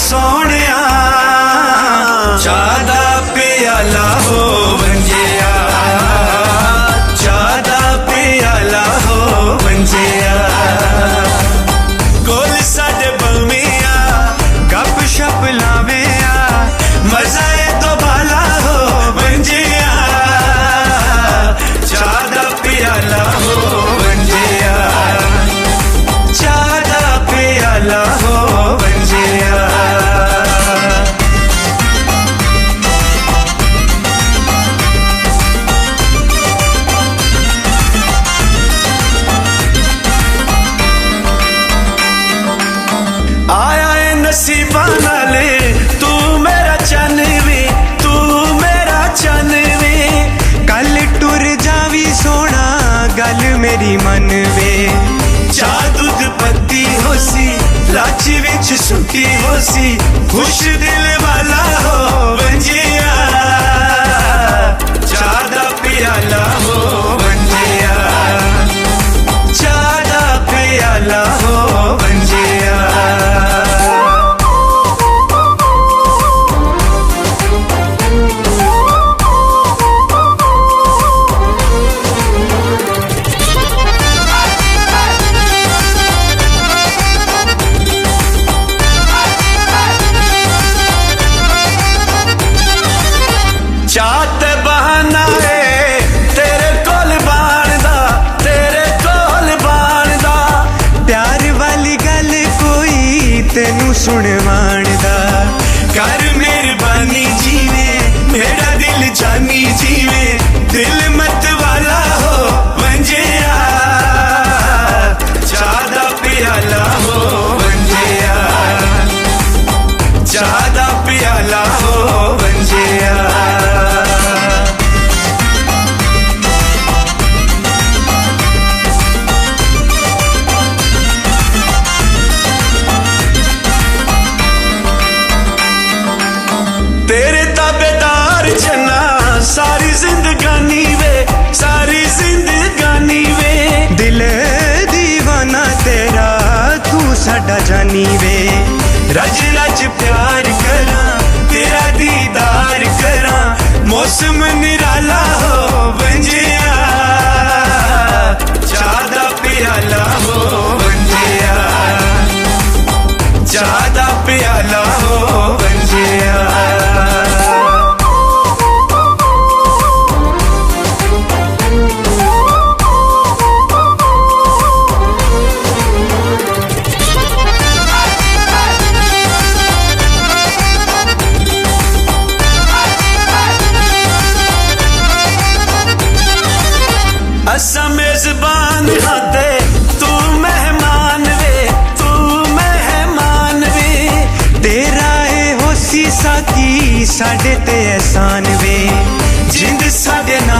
सोहणिया चादा प्याला हो वंजिया चादा प्याला हो वंजिया कोल साडे बमिया गप शप लाविया मजा तो बाला हो वंजिया चादा प्याला हो वंजिया चादा प्याला हो वंजिया आया है नसीबा नाले तू मेरा चन वे तू मेरा चन वे कल टुर जावी सोना गल मेरी मन वे चा दूध पत्ती होसी लाची विच सुकी होसी खुश दिल वाला हो वंजिया चादा प्याला हो वंजिया चादा प्याला हो वंजिया चात बहाना है तेरे कोल बाणदा तेरे कोल बाणदा प्यार वाली गल कोई तेनू सुनवाणदा कर मेहरबानी जीवे मेरा दिल जानी जीवे दिल मत वाला हो वंजिया चादा प्याला हो वंजिया चादा प्याला हो वंजिया तेरे ताबेदार चना सारी जिंदगानी वे सारी जिंदगानी वे दिल दीवाना तेरा तू साडा जानी वे रज रज प्यार करा तेरा दीदार करा मौसम निराला हो वंजिया चादा प्याला हो वंजिया चादा प्याला हो वंजिया असा मेजबान हाते तू मेहमान वे तेरा ए होसी साकी साडे ते एहसान वे जिंद साडे ना